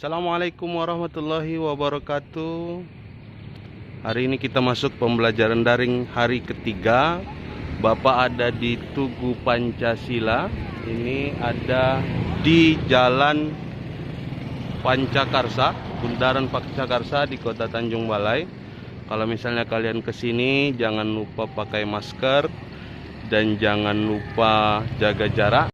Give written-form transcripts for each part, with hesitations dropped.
Assalamualaikum warahmatullahi wabarakatuh. Hari ini kita masuk pembelajaran daring hari ketiga. Bapak ada di Tugu Pancasila. Ini ada di Jalan Pancakarsa, Bundaran Pancakarsa di Kota Tanjung Balai. Kalau misalnya kalian kesini, jangan lupa pakai masker dan jangan lupa jaga jarak.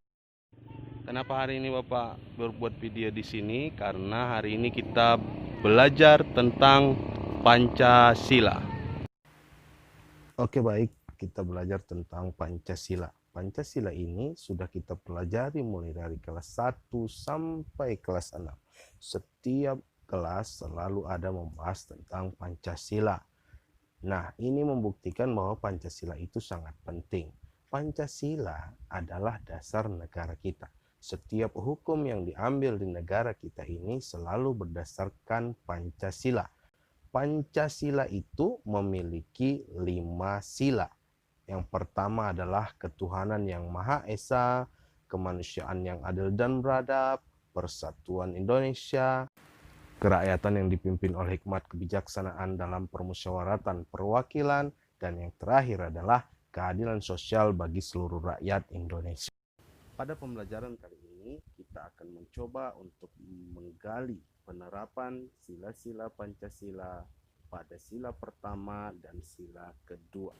Kenapa hari ini Bapak berbuat video di sini? Karena hari ini kita belajar tentang Pancasila. Oke, baik, kita belajar tentang Pancasila. Pancasila ini sudah kita pelajari mulai dari kelas 1 sampai kelas 6. Setiap kelas selalu ada membahas tentang Pancasila. Nah, ini membuktikan bahwa Pancasila itu sangat penting. Pancasila adalah dasar negara kita. Setiap hukum yang diambil di negara kita ini selalu berdasarkan Pancasila. Pancasila itu memiliki 5 sila. Yang pertama adalah ketuhanan yang Maha Esa, kemanusiaan yang adil dan beradab, persatuan Indonesia, kerakyatan yang dipimpin oleh hikmat kebijaksanaan dalam permusyawaratan perwakilan, dan yang terakhir adalah keadilan sosial bagi seluruh rakyat Indonesia. Pada pembelajaran kali ini, kita akan mencoba untuk menggali penerapan sila-sila Pancasila pada sila pertama dan sila kedua.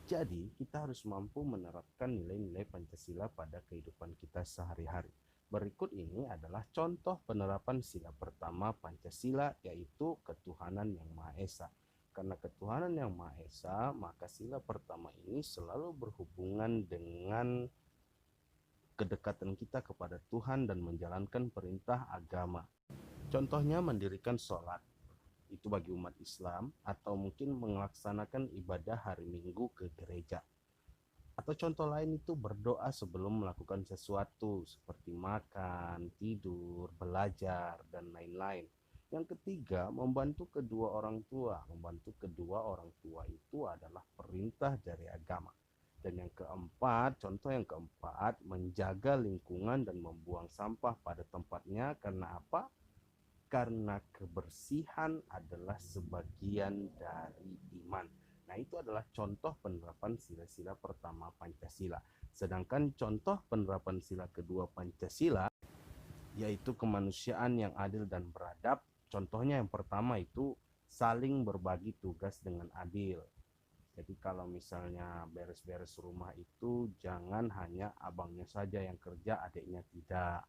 Jadi, kita harus mampu menerapkan nilai-nilai Pancasila pada kehidupan kita sehari-hari. Berikut ini adalah contoh penerapan sila pertama Pancasila, yaitu ketuhanan yang Maha Esa. Karena ketuhanan yang Maha Esa, maka sila pertama ini selalu berhubungan dengan kedekatan kita kepada Tuhan dan menjalankan perintah agama. Contohnya mendirikan sholat, itu bagi umat Islam, atau mungkin melaksanakan ibadah hari Minggu ke gereja. Atau contoh lain itu berdoa sebelum melakukan sesuatu seperti makan, tidur, belajar, dan lain-lain. Yang ketiga, membantu kedua orang tua. Membantu kedua orang tua itu adalah perintah dari agama. Dan yang keempat, contoh yang keempat, menjaga lingkungan dan membuang sampah pada tempatnya. Karena apa? Karena kebersihan adalah sebagian dari iman. Nah, itu adalah contoh penerapan sila-sila pertama Pancasila. Sedangkan contoh penerapan sila kedua Pancasila, yaitu kemanusiaan yang adil dan beradab. Contohnya yang pertama itu saling berbagi tugas dengan adil. Jadi kalau misalnya beres-beres rumah itu jangan hanya abangnya saja yang kerja, adiknya tidak.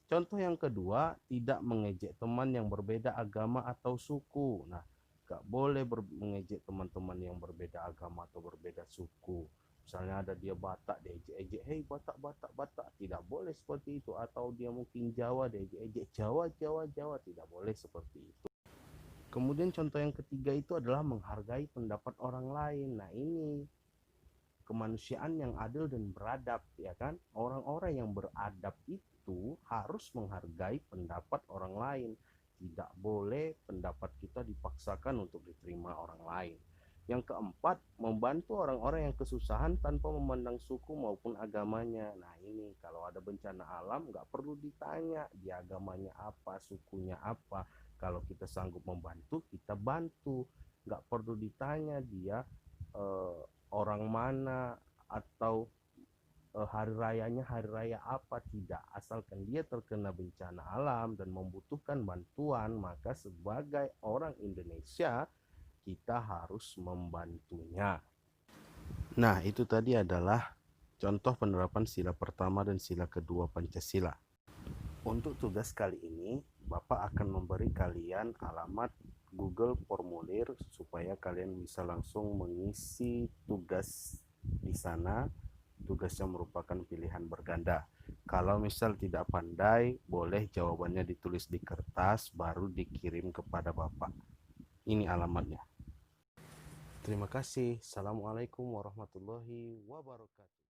Contoh yang kedua, tidak mengejek teman yang berbeda agama atau suku. Nah, gak boleh mengejek teman-teman yang berbeda agama atau berbeda suku. Misalnya ada dia Batak, dia ejek-ejek, hei Batak, Batak, Batak. Tidak boleh seperti itu. Atau dia mungkin Jawa, dia ejek-ejek, Jawa, Jawa, Jawa. Tidak boleh seperti itu. Kemudian contoh yang ketiga itu adalah menghargai pendapat orang lain. Nah, ini kemanusiaan yang adil dan beradab, ya kan? Orang-orang yang beradab itu harus menghargai pendapat orang lain. Tidak boleh pendapat kita dipaksakan untuk diterima orang lain. Yang keempat, membantu orang-orang yang kesusahan tanpa memandang suku maupun agamanya. Nah, ini kalau ada bencana alam nggak perlu ditanya dia agamanya apa, sukunya apa. Kalau kita sanggup membantu, kita bantu. Nggak perlu ditanya dia orang mana atau hari rayanya hari raya apa, tidak. Asalkan dia terkena bencana alam dan membutuhkan bantuan, maka sebagai orang Indonesia kita harus membantunya. Nah, itu tadi adalah contoh penerapan sila pertama dan sila kedua Pancasila. Untuk tugas kali ini, Bapak akan memberi kalian alamat Google Formulir supaya kalian bisa langsung mengisi tugas di sana. Tugas yang merupakan pilihan berganda. Kalau misal tidak pandai, boleh jawabannya ditulis di kertas baru dikirim kepada Bapak. Ini alamatnya. Terima kasih. Assalamualaikum warahmatullahi wabarakatuh.